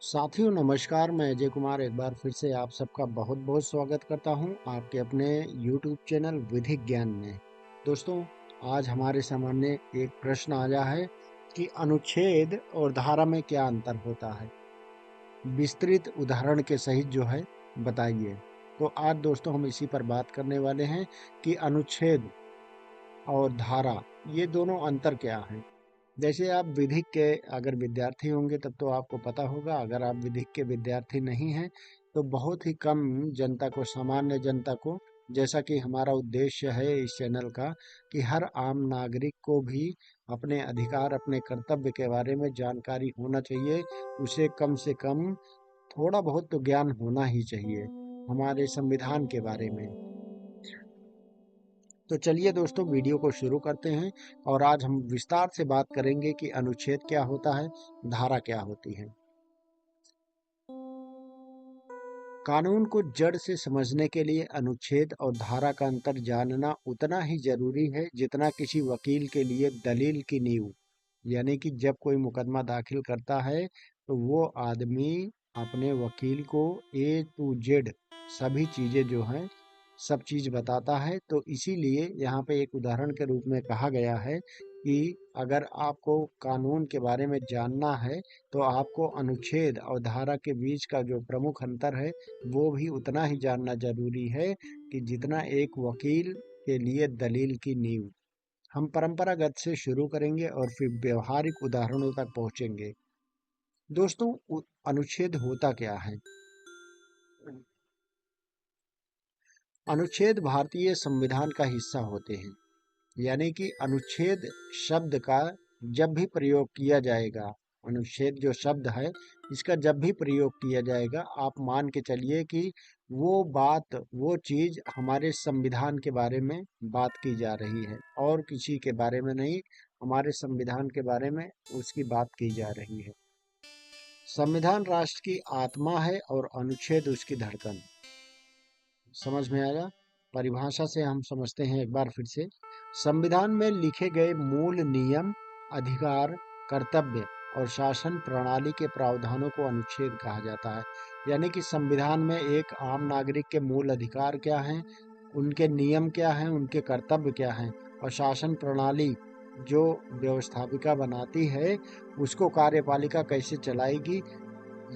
साथियों नमस्कार। मैं अजय कुमार एक बार फिर से आप सबका बहुत बहुत स्वागत करता हूं आपके अपने YouTube चैनल विधिक ज्ञान में। दोस्तों, आज हमारे सामने एक प्रश्न आया है कि अनुच्छेद और धारा में क्या अंतर होता है। विस्तृत उदाहरण के सहित जो है बताइए। तो आज दोस्तों हम इसी पर बात करने वाले हैं कि अनुच्छेद और धारा ये दोनों अंतर क्या है। जैसे आप विधिक के अगर विद्यार्थी होंगे तब तो आपको पता होगा। अगर आप विधिक के विद्यार्थी नहीं हैं तो बहुत ही कम जनता को, सामान्य जनता को, जैसा कि हमारा उद्देश्य है इस चैनल का कि हर आम नागरिक को भी अपने अधिकार, अपने कर्तव्य के बारे में जानकारी होना चाहिए। उसे कम से कम थोड़ा बहुत तो ज्ञान होना ही चाहिए हमारे संविधान के बारे में। तो चलिए दोस्तों वीडियो को शुरू करते हैं और आज हम विस्तार से बात करेंगे कि अनुच्छेद क्या होता है, धारा क्या होती है। कानून को जड़ से समझने के लिए अनुच्छेद और धारा का अंतर जानना उतना ही जरूरी है जितना किसी वकील के लिए दलील की नींव। यानी कि जब कोई मुकदमा दाखिल करता है तो वो आदमी अपने वकील को ए टू जेड सभी चीजें जो हैं सब चीज बताता है। तो इसीलिए यहाँ पे एक उदाहरण के रूप में कहा गया है कि अगर आपको कानून के बारे में जानना है तो आपको अनुच्छेद और धारा के बीच का जो प्रमुख अंतर है वो भी उतना ही जानना जरूरी है कि जितना एक वकील के लिए दलील की नींव। हम परंपरागत से शुरू करेंगे और फिर व्यवहारिक उदाहरणों तक पहुंचेंगे। दोस्तों, अनुच्छेद होता क्या है। अनुच्छेद भारतीय संविधान का हिस्सा होते हैं। यानी कि अनुच्छेद शब्द का जब भी प्रयोग किया जाएगा, अनुच्छेद जो शब्द है इसका जब भी प्रयोग किया जाएगा, आप मान के चलिए कि वो बात, वो चीज हमारे संविधान के बारे में बात की जा रही है और किसी के बारे में नहीं, हमारे संविधान के बारे में उसकी बात की जा रही है। संविधान राष्ट्र की आत्मा है और अनुच्छेद उसकी धड़कन। समझ में आया। परिभाषा से हम समझते हैं एक बार फिर से। संविधान में लिखे गए मूल नियम, अधिकार, कर्तव्य और शासन प्रणाली के प्रावधानों को अनुच्छेद कहा जाता है। यानी कि संविधान में एक आम नागरिक के मूल अधिकार क्या हैं, उनके नियम क्या हैं, उनके कर्तव्य क्या हैं और शासन प्रणाली जो व्यवस्थापिका बनाती है उसको कार्यपालिका कैसे चलाएगी,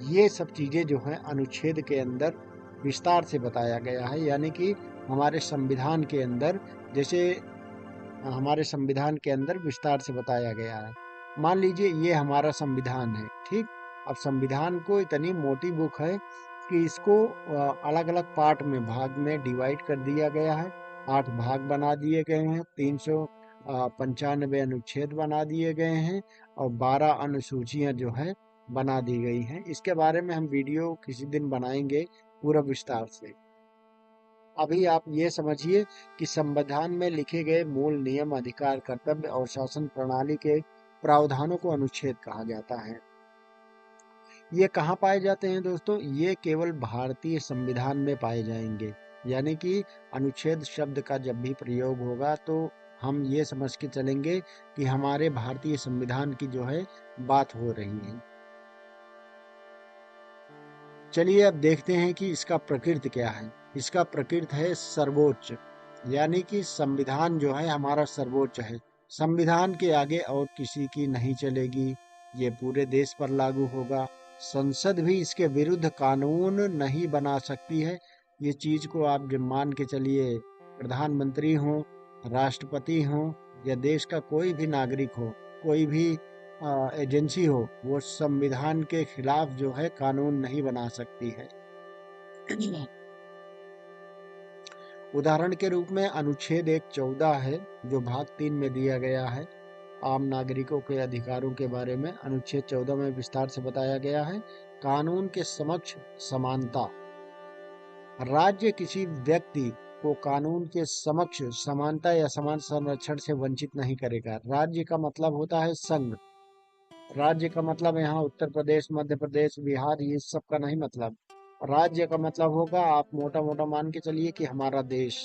ये सब चीजें जो हैं अनुच्छेद के अंदर विस्तार से बताया गया है। यानी कि हमारे संविधान के अंदर, जैसे हमारे संविधान के अंदर विस्तार से बताया गया है। मान लीजिए ये हमारा संविधान है, ठीक। अब संविधान को इतनी मोटी बुक है कि इसको अलग अलग पार्ट में, भाग में डिवाइड कर दिया गया है। 8 भाग बना दिए गए हैं, 395 अनुच्छेद बना दिए गए हैं और 12 अनुसूचियां जो है बना दी गई हैं। इसके बारे में हम वीडियो किसी दिन बनाएंगे पूरा विस्तार से। अभी आप ये समझिए कि संविधान में लिखे गए मूल नियम, अधिकार, कर्तव्य और शासन प्रणाली के प्रावधानों को अनुच्छेद कहा जाता है। ये कहाँ पाए जाते हैं दोस्तों, ये केवल भारतीय संविधान में पाए जाएंगे। यानी कि अनुच्छेद शब्द का जब भी प्रयोग होगा तो हम ये समझ के चलेंगे कि हमारे भारतीय संविधान की जो है बात हो रही है। चलिए अब देखते हैं कि इसका प्रकृति क्या है। इसका प्रकृति है सर्वोच्च। यानी कि संविधान जो है हमारा सर्वोच्च है। संविधान के आगे और किसी की नहीं चलेगी। ये पूरे देश पर लागू होगा। संसद भी इसके विरुद्ध कानून नहीं बना सकती है। ये चीज को आप जब मान के चलिए, प्रधानमंत्री हो, राष्ट्रपति हो या देश का कोई भी नागरिक हो, कोई भी एजेंसी हो, वो संविधान के खिलाफ जो है कानून नहीं बना सकती है। उदाहरण के रूप में अनुच्छेद 114 है जो भाग 3 में दिया गया है। आम नागरिकों के अधिकारों के बारे में अनुच्छेद 14 में विस्तार से बताया गया है। कानून के समक्ष समानता। राज्य किसी व्यक्ति को कानून के समक्ष समानता या समान संरक्षण से वंचित नहीं करेगा। राज्य का मतलब होता है संघ। राज्य का मतलब यहाँ उत्तर प्रदेश, मध्य प्रदेश, बिहार, ये सब का नहीं मतलब। राज्य का मतलब होगा, आप मोटा मोटा मान के चलिए कि हमारा देश।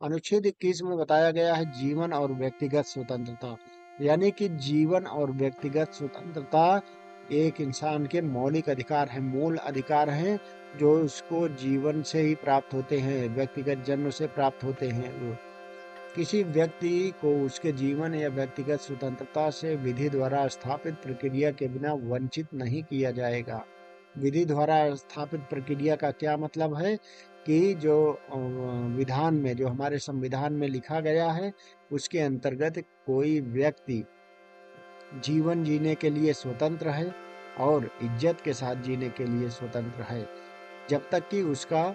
अनुच्छेद 21 में बताया गया है जीवन और व्यक्तिगत स्वतंत्रता। यानी कि जीवन और व्यक्तिगत स्वतंत्रता एक इंसान के मौलिक अधिकार हैं, मूल अधिकार हैं, जो उसको जीवन से ही प्राप्त होते हैं, व्यक्तिगत जन्म से प्राप्त होते हैं। किसी व्यक्ति को उसके जीवन या व्यक्तिगत स्वतंत्रता से विधि द्वारा स्थापित प्रक्रिया के बिना वंचित नहीं किया जाएगा। विधि द्वारा स्थापित प्रक्रिया का क्या मतलब है कि जो विधान में, जो हमारे संविधान में लिखा गया है, उसके अंतर्गत कोई व्यक्ति जीवन जीने के लिए स्वतंत्र है और इज्जत के साथ जीने के लिए स्वतंत्र है, जब तक कि उसका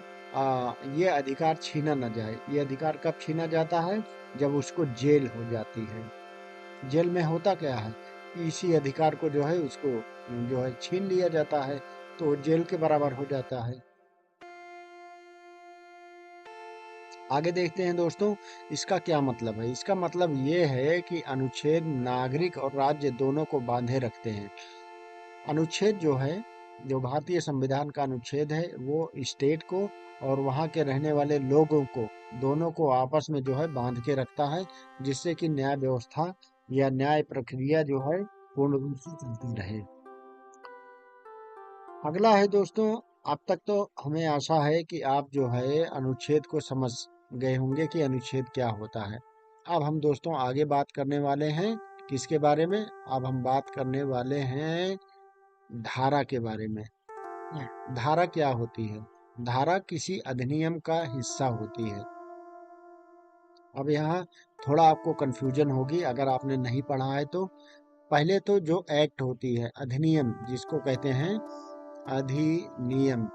ये अधिकार छीना न जाए। ये अधिकार कब छीना जाता है? जब उसको जेल हो जाती है। जेल में होता क्या है, इसी अधिकार को जो है उसको जो है छीन लिया जाता है, तो जेल के बराबर हो जाता है। आगे देखते हैं दोस्तों, इसका क्या मतलब है। इसका मतलब ये है कि अनुच्छेद नागरिक और राज्य दोनों को बांधे रखते हैं। अनुच्छेद जो है, जो भारतीय संविधान का अनुच्छेद है, वो स्टेट को और वहाँ के रहने वाले लोगों को, दोनों को आपस में जो है बांध के रखता है, जिससे कि न्याय व्यवस्था या न्याय प्रक्रिया जो है पूर्ण रूप से चलती रहे। अगला है दोस्तों, अब तक तो हमें आशा है कि आप जो है अनुच्छेद को समझ गए होंगे कि अनुच्छेद क्या होता है। अब हम दोस्तों आगे बात करने वाले हैं किसके बारे में? अब हम बात करने वाले हैं धारा के बारे में। धारा क्या होती है? धारा किसी अधिनियम का हिस्सा होती है। अब यहाँ थोड़ा आपको कंफ्यूजन होगी अगर आपने नहीं पढ़ा है तो। पहले तो जो एक्ट होती है, अधिनियम जिसको कहते हैं अधिनियम।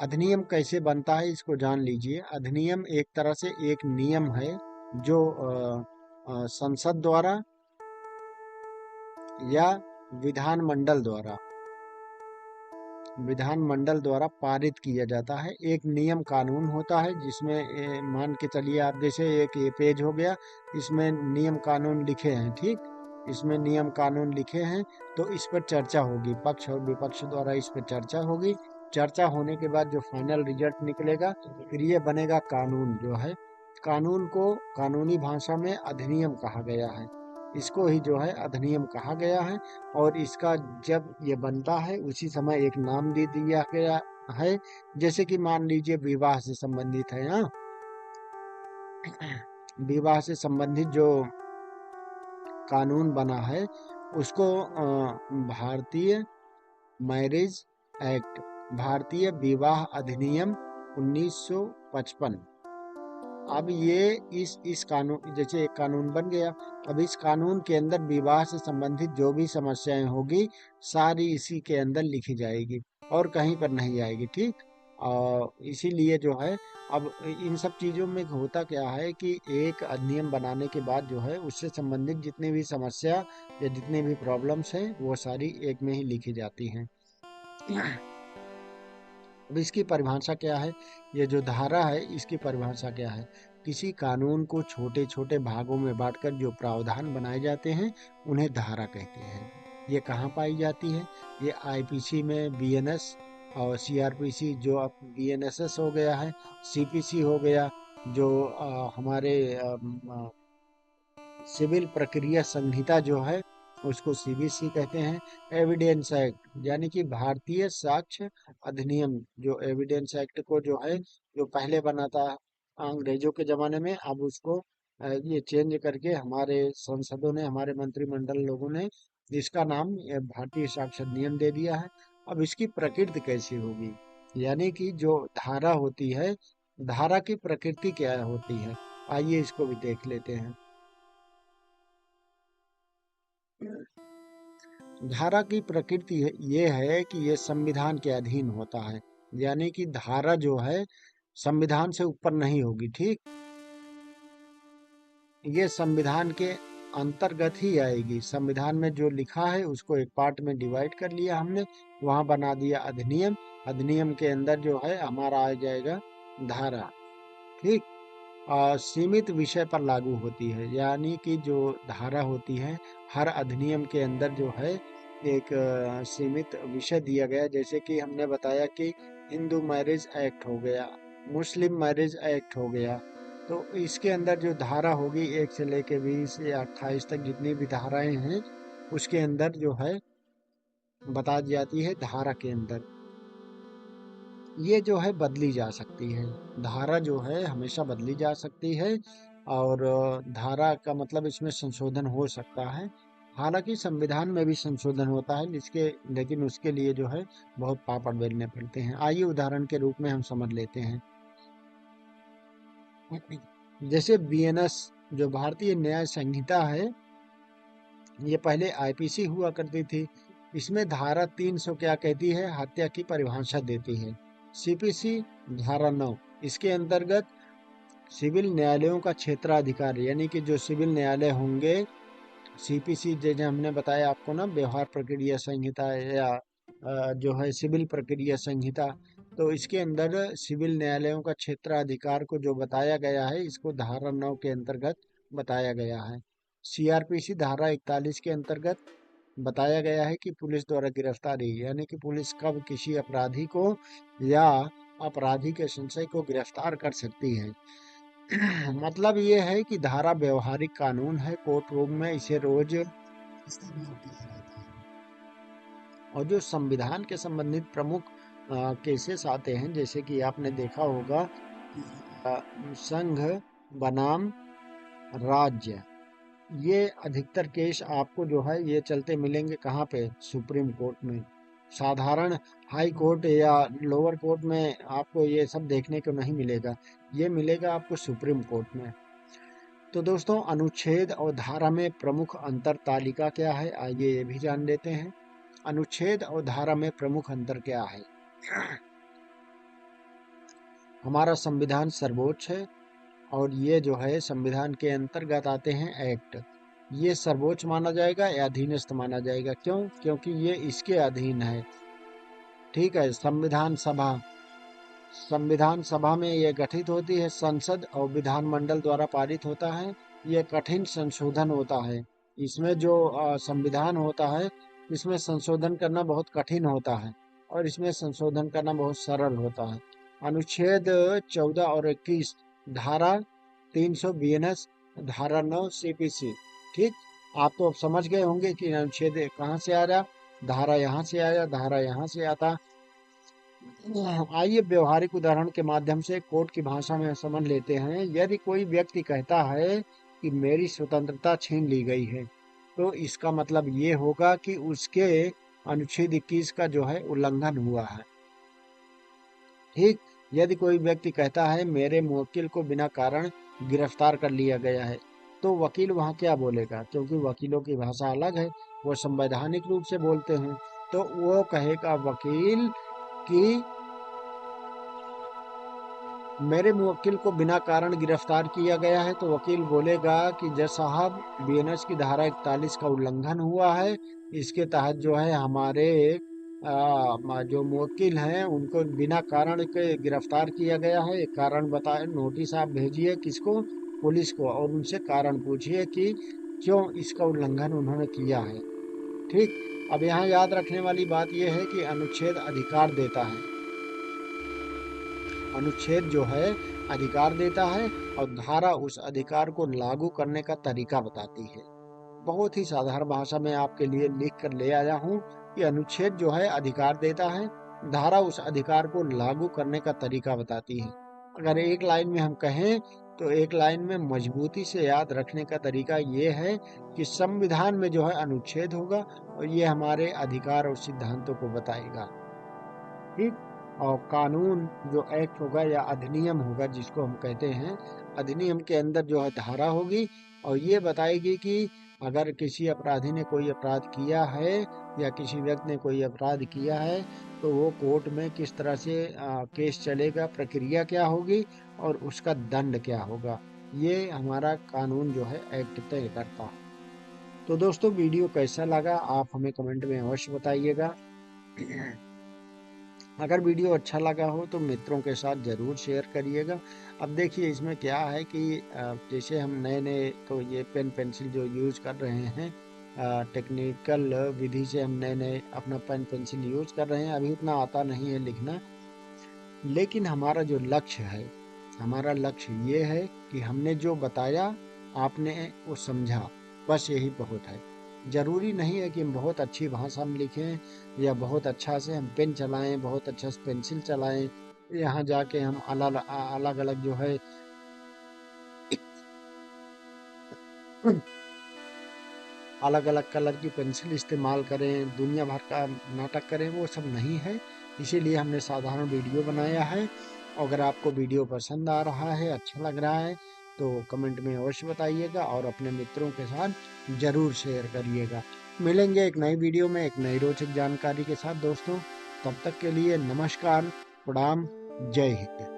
अधिनियम कैसे बनता है इसको जान लीजिए। अधिनियम एक तरह से एक नियम है जो संसद द्वारा या विधानमंडल द्वारा पारित किया जाता है। एक नियम कानून होता है जिसमें मान के चलिए आप, जैसे एक ये पेज हो गया, इसमें नियम कानून लिखे हैं, ठीक, इसमें नियम कानून लिखे हैं, तो इस पर चर्चा होगी, पक्ष और विपक्ष द्वारा इस पर चर्चा होगी। चर्चा होने के बाद जो फाइनल रिजल्ट निकलेगा, फिर ये बनेगा कानून जो है। कानून को कानूनी भाषा में अधिनियम कहा गया है। इसको ही जो है अधिनियम कहा गया है। और इसका जब ये बनता है उसी समय एक नाम दे दिया गया है। जैसे कि मान लीजिए विवाह से संबंधित है, हाँ, विवाह से संबंधित जो कानून बना है उसको भारतीय मैरिज एक्ट, भारतीय विवाह अधिनियम 1955। अब ये इस कानून, जैसे एक कानून बन गया, अब इस कानून के अंदर विवाह से संबंधित जो भी समस्याएं होगी सारी इसी के अंदर लिखी जाएगी और कहीं पर नहीं आएगी, ठीक। और इसीलिए जो है, अब इन सब चीजों में होता क्या है कि एक अधिनियम बनाने के बाद जो है उससे संबंधित जितनी भी समस्या या जितनी भी प्रॉब्लम्स हैं वो सारी एक में ही लिखी जाती हैं। अब इसकी परिभाषा क्या है? ये जो धारा है इसकी परिभाषा क्या है? किसी कानून को छोटे छोटे भागों में बांटकर जो प्रावधान बनाए जाते हैं उन्हें धारा कहते हैं। ये कहाँ पाई जाती है? ये आईपीसी में, बीएनएस और सीआरपीसी, जो अब बीएनएसएस हो गया है, सीपीसी हो गया, जो हमारे सिविल प्रक्रिया संहिता जो है उसको सीबीसी कहते हैं। एविडेंस एक्ट यानी कि भारतीय साक्ष्य अधिनियम, जो एविडेंस एक्ट को जो है, जो पहले बना था अंग्रेजों के जमाने में, अब उसको ये चेंज करके हमारे सांसदों ने, हमारे मंत्रिमंडल लोगों ने इसका नाम भारतीय साक्ष्य अधिनियम दे दिया है। अब इसकी प्रकृति कैसी होगी, यानी कि जो धारा होती है, धारा की प्रकृति क्या होती है, आइए इसको भी देख लेते हैं। धारा की प्रकृति ये है कि ये संविधान के अधीन होता है, यानी कि धारा जो है संविधान से ऊपर नहीं होगी, ठीक। ये संविधान के अंतर्गत ही आएगी। संविधान में जो लिखा है उसको एक पार्ट में डिवाइड कर लिया हमने, वहां बना दिया अधिनियम। अधिनियम के अंदर जो है हमारा आ जाएगा धारा, ठीक। सीमित विषय पर लागू होती है, यानी कि जो धारा होती है हर अधिनियम के अंदर जो है एक सीमित विषय दिया गया। जैसे कि हमने बताया कि हिंदू मैरिज एक्ट हो गया, मुस्लिम मैरिज एक्ट हो गया, तो इसके अंदर जो धारा होगी 1 से लेके 20 या 28 तक जितनी भी धाराएं हैं उसके अंदर जो है बता दी जाती है धारा के अंदर। ये जो है बदली जा सकती है, धारा जो है हमेशा बदली जा सकती है, और धारा का मतलब इसमें संशोधन हो सकता है। हालांकि संविधान में भी संशोधन होता है, लेकिन उसके लिए जो है बहुत पापड़ बेलने पड़ते हैं। आइए उदाहरण के रूप में हम समझ लेते हैं। जैसे बीएनएस जो भारतीय न्याय संहिता है, ये पहले आईपीसी हुआ करती थी। इसमें धारा 300 क्या कहती है, हत्या की परिभाषा देती है। सीपीसी धारा 9, इसके अंतर्गत सिविल न्यायालयों का क्षेत्राधिकार, यानी कि जो सिविल न्यायालय होंगे, सीपीसी जैसे हमने बताया आपको ना, व्यवहार प्रक्रिया संहिता या जो है सिविल प्रक्रिया संहिता, तो इसके अंदर सिविल न्यायालयों का क्षेत्राधिकार को जो बताया गया है, इसको धारा 9 के अंतर्गत बताया गया है। सीआरपीसी धारा 41 के अंतर्गत बताया गया है कि पुलिस द्वारा गिरफ्तारी, यानी कि पुलिस कब किसी अपराधी को या अपराधी के संशय को गिरफ्तार कर सकती है। मतलब ये है कि धारा व्यवहारिक कानून है, कोर्ट रूम में इसे रोज इस्तेमाल किया जाता है। और जो संविधान के संबंधित प्रमुख केसेस आते हैं, जैसे कि आपने देखा होगा संघ बनाम राज्य, ये अधिकतर केस आपको जो है ये चलते मिलेंगे कहाँ पे, सुप्रीम कोर्ट में। साधारण हाई कोर्ट या लोअर कोर्ट में आपको ये सब देखने को नहीं मिलेगा, ये मिलेगा आपको सुप्रीम कोर्ट में। तो दोस्तों, अनुच्छेद और धारा में प्रमुख अंतर तालिका क्या है, आइए ये भी जान लेते हैं। अनुच्छेद और धारा में प्रमुख अंतर क्या है। हमारा संविधान सर्वोच्च है, और ये जो है संविधान के अंतर्गत आते हैं एक्ट। ये सर्वोच्च माना जाएगा या अधीनस्थ माना जाएगा, क्यों? क्योंकि ये इसके अधीन है। ठीक है। संविधान सभा में ये गठित होती है, संसद और विधानमंडल द्वारा पारित होता है। ये कठिन संशोधन होता है। इसमें जो संविधान होता है, इसमें संशोधन करना बहुत कठिन होता है, और इसमें संशोधन करना बहुत सरल होता है। अनुच्छेद 14 और 21, धारा 300 बीएनएस, धारा 9 सीपीसी। ठीक, आप तो अब समझ गए होंगे कि अनुच्छेद कहाँ से आ रहा, धारा यहाँ से आया, धारा यहाँ से आता। आइए व्यवहारिक उदाहरण के माध्यम से कोर्ट की भाषा में समझ लेते हैं। यदि कोई व्यक्ति कहता है कि मेरी स्वतंत्रता छीन ली गई है, तो इसका मतलब ये होगा कि उसके अनुच्छेद 21 का जो है उल्लंघन हुआ है। ठीक। यदि कोई व्यक्ति कहता है मेरे मुवक्किल को बिना कारण गिरफ्तार कर लिया गया है, तो वकील वहाँ क्या बोलेगा, क्योंकि वकीलों की भाषा अलग है, वो संवैधानिक रूप से बोलते हैं। तो वो कहेगा वकील कि मेरे मुवक्किल को बिना कारण गिरफ्तार किया गया है, तो वकील बोलेगा कि जज साहब, बीएनएस की धारा 41 का उल्लंघन हुआ है। इसके तहत जो है हमारे जो मुवक्किल हैं उनको बिना कारण के गिरफ्तार किया गया है। एक कारण बताए, नोटिस आप भेजिए किसको, पुलिस को, और उनसे कारण पूछिए कि क्यों इसका उल्लंघन उन्होंने किया है। ठीक। अब यहाँ याद रखने वाली बात यह है कि अनुच्छेद अधिकार देता है, अनुच्छेद जो है अधिकार देता है, और धारा उस अधिकार को लागू करने का तरीका बताती है। बहुत ही साधारण भाषा में आपके लिए लिख कर ले आया हूँ कि अनुच्छेद जो है अधिकार देता है, धारा उस अधिकार को लागू करने का तरीका बताती है। अगर एक लाइन में हम कहें, तो एक लाइन में मजबूती से याद रखने का तरीका ये है कि संविधान में जो है अनुच्छेद होगा, और ये हमारे अधिकार और सिद्धांतों को बताएगा। ठीक। और कानून जो एक्ट होगा या अधिनियम होगा, जिसको हम कहते हैं, अधिनियम के अंदर जो है धारा होगी, और ये बताएगी कि अगर किसी अपराधी ने कोई अपराध किया है या किसी व्यक्ति ने कोई अपराध किया है, तो वो कोर्ट में किस तरह से केस चलेगा, प्रक्रिया क्या होगी, और उसका दंड क्या होगा। ये हमारा कानून जो है एक्ट तय करता है। तो दोस्तों, वीडियो कैसा लगा आप हमें कमेंट में अवश्य बताइएगा। अगर वीडियो अच्छा लगा हो तो मित्रों के साथ ज़रूर शेयर करिएगा। अब देखिए इसमें क्या है कि जैसे हम नए नए, तो ये पेन पेंसिल जो यूज़ कर रहे हैं, टेक्निकल विधि से हम नए नए अपना पेन पेंसिल यूज़ कर रहे हैं। अभी उतना आता नहीं है लिखना, लेकिन हमारा जो लक्ष्य है, हमारा लक्ष्य ये है कि हमने जो बताया आपने वो समझा, बस यही बहुत है। जरूरी नहीं है कि हम बहुत अच्छी भाषा में लिखें या बहुत अच्छा से हम पेन चलाएं, बहुत अच्छा से पेंसिल चलाएं। यहाँ जाके हम अलग अलग अलग जो है अलग अलग कलर की पेंसिल इस्तेमाल करें, दुनिया भर का नाटक करें, वो सब नहीं है। इसीलिए हमने साधारण वीडियो बनाया है। अगर आपको वीडियो पसंद आ रहा है, अच्छा लग रहा है, तो कमेंट में अवश्य बताइएगा और अपने मित्रों के साथ जरूर शेयर करिएगा। मिलेंगे एक नई वीडियो में एक नई रोचक जानकारी के साथ दोस्तों। तब तक के लिए नमस्कार, प्रणाम, जय हिंद।